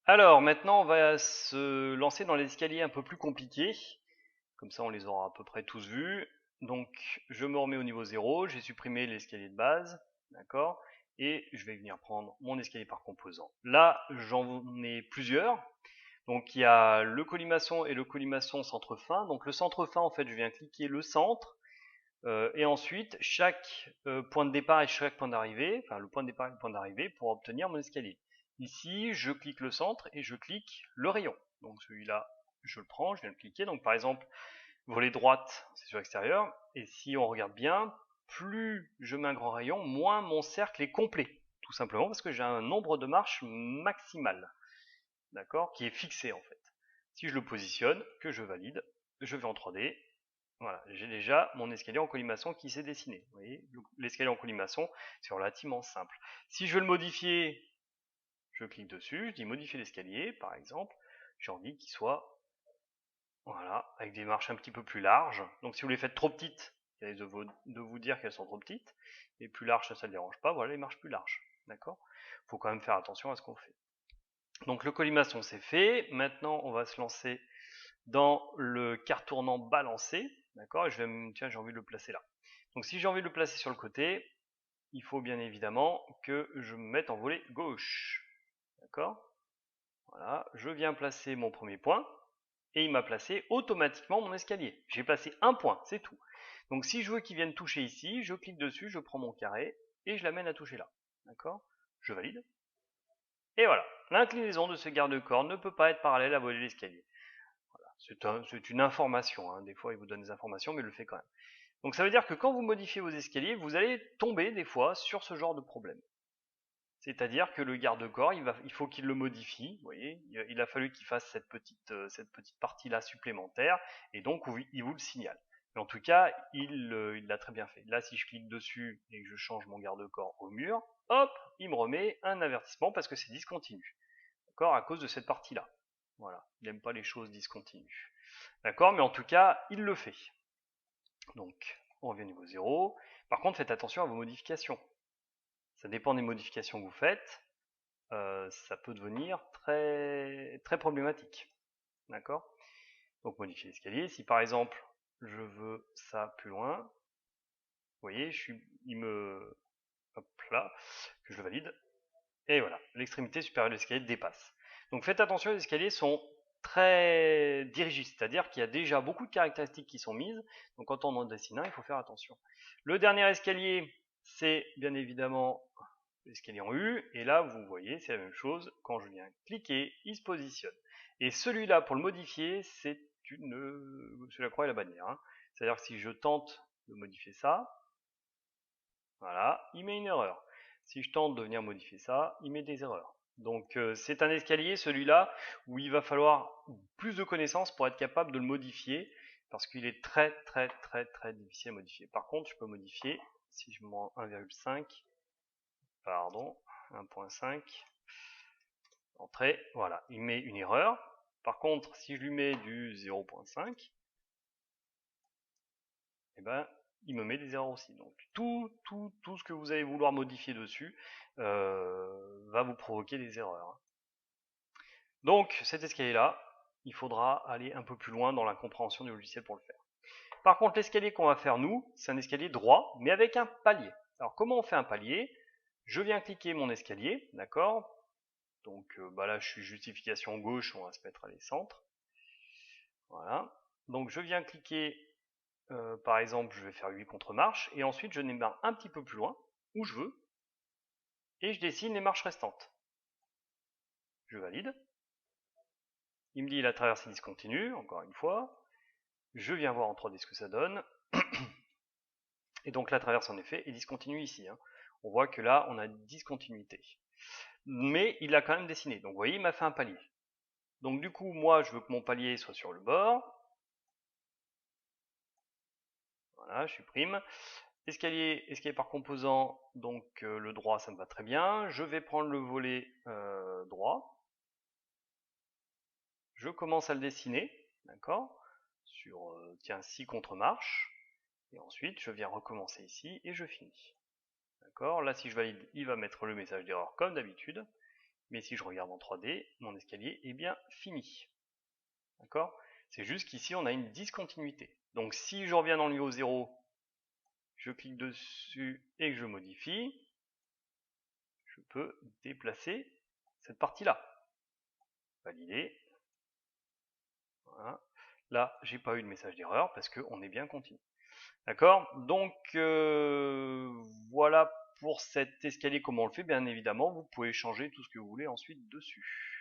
Alors maintenant, on va se lancer dans les escaliers un peu plus compliqués. Comme ça, on les aura à peu près tous vus. Donc, je me remets au niveau 0, j'ai supprimé l'escalier de base, d'accord? Et je vais venir prendre mon escalier par composant. Là, j'en ai plusieurs. Donc, il y a le colimaçon et le colimaçon centre-fin. Donc, le centre-fin, en fait, je viens cliquer le centre. Et ensuite, chaque point de départ et chaque point d'arrivée, enfin le point de départ et le point d'arrivée pour obtenir mon escalier. Ici, je clique le centre et je clique le rayon. Donc celui-là, je le prends, je viens de cliquer. Donc par exemple, volet droite, c'est sur l'extérieur. Et si on regarde bien, plus je mets un grand rayon, moins mon cercle est complet. Tout simplement parce que j'ai un nombre de marches maximal, d'accord, qui est fixé en fait. Si je le positionne, que je valide, je vais en 3D. Voilà, j'ai déjà mon escalier en colimaçon qui s'est dessiné. Vous voyez, l'escalier en colimaçon, c'est relativement simple. Si je veux le modifier, je clique dessus, je dis modifier l'escalier, par exemple. J'ai envie qu'il soit, voilà, avec des marches un petit peu plus larges. Donc si vous les faites trop petites, il risque de vous dire qu'elles sont trop petites. Et plus larges, ça ne dérange pas. Voilà les marches plus larges. D'accord. Il faut quand même faire attention à ce qu'on fait. Donc le colimaçon, c'est fait. Maintenant, on va se lancer dans le quart tournant balancé, d'accord, et tiens, j'ai envie de le placer là. Donc si j'ai envie de le placer sur le côté, il faut bien évidemment que je me mette en volet gauche, d'accord. Voilà, je viens placer mon premier point, et il m'a placé automatiquement mon escalier. J'ai placé un point, c'est tout. Donc si je veux qu'il vienne toucher ici, je clique dessus, je prends mon carré, et je l'amène à toucher là, d'accord. Je valide, et voilà. L'inclinaison de ce garde-corps ne peut pas être parallèle à volet l'escalier. C'est une information, hein. Des fois il vous donne des informations, mais il le fait quand même. Donc ça veut dire que quand vous modifiez vos escaliers, vous allez tomber des fois sur ce genre de problème. C'est-à-dire que le garde-corps, il faut qu'il le modifie, vous voyez, il a fallu qu'il fasse cette petite partie-là supplémentaire, et donc il vous le signale. Mais en tout cas, il l'a très bien fait. Là, si je clique dessus et que je change mon garde-corps au mur, hop, il me remet un avertissement parce que c'est discontinu. D'accord, à cause de cette partie-là. Voilà, il n'aime pas les choses discontinues. D'accord, mais en tout cas, il le fait. Donc, on revient au niveau 0. Par contre, faites attention à vos modifications. Ça dépend des modifications que vous faites. Ça peut devenir très, très problématique. D'accord. Donc, modifier l'escalier. Si par exemple, je veux ça plus loin, vous voyez, il me... Hop là, que je le valide. Et voilà, l'extrémité supérieure de l'escalier dépasse. Donc faites attention, les escaliers sont très dirigistes, c'est-à-dire qu'il y a déjà beaucoup de caractéristiques qui sont mises, donc quand on en dessine un, il faut faire attention. Le dernier escalier, c'est bien évidemment l'escalier en U, et là vous voyez, c'est la même chose, quand je viens cliquer, il se positionne. Et celui-là, pour le modifier, c'est la croix et la bannière. Hein. C'est-à-dire que si je tente de modifier ça, voilà, il met une erreur. Si je tente de venir modifier ça, il met des erreurs. Donc c'est un escalier, celui-là, où il va falloir plus de connaissances pour être capable de le modifier, parce qu'il est très très très très difficile à modifier. Par contre, je peux modifier, si je mets 1,5, pardon, 1.5, entrée, voilà, il met une erreur. Par contre, si je lui mets du 0.5, eh ben, il me met des erreurs aussi. Donc tout ce que vous allez vouloir modifier dessus va vous provoquer des erreurs. Hein. Donc cet escalier-là, il faudra aller un peu plus loin dans la compréhension du logiciel pour le faire. Par contre, l'escalier qu'on va faire nous, c'est un escalier droit, mais avec un palier. Alors comment on fait un palier? Je viens cliquer mon escalier, d'accord. Donc là, je suis justification gauche, on va se mettre à les centres. Voilà. Donc je viens cliquer par exemple, je vais faire 8 contre-marches, et ensuite je démarre un petit peu plus loin, où je veux, et je dessine les marches restantes. Je valide. Il me dit la traversée discontinue, encore une fois. Je viens voir en 3D ce que ça donne. Et donc la traverse en effet est discontinue ici. Hein. On voit que là, on a discontinuité. Mais il l'a quand même dessiné. Donc vous voyez, il m'a fait un palier. Donc du coup, moi, je veux que mon palier soit sur le bord. Voilà, je supprime. Escalier par composant, donc le droit, ça me va très bien. Je vais prendre le volet droit. Je commence à le dessiner, d'accord, sur, tiens, 6 contre-marches. Et ensuite, je viens recommencer ici et je finis. D'accord, là, si je valide, il va mettre le message d'erreur comme d'habitude. Mais si je regarde en 3D, mon escalier est bien fini. D'accord? C'est juste qu'ici, on a une discontinuité. Donc si je reviens dans le niveau 0, je clique dessus et que je modifie, je peux déplacer cette partie-là. Valider. Voilà. Là, j'ai pas eu de message d'erreur parce qu'on est bien continu. D'accord? Donc voilà pour cet escalier, comment on le fait. Bien évidemment, vous pouvez changer tout ce que vous voulez ensuite dessus.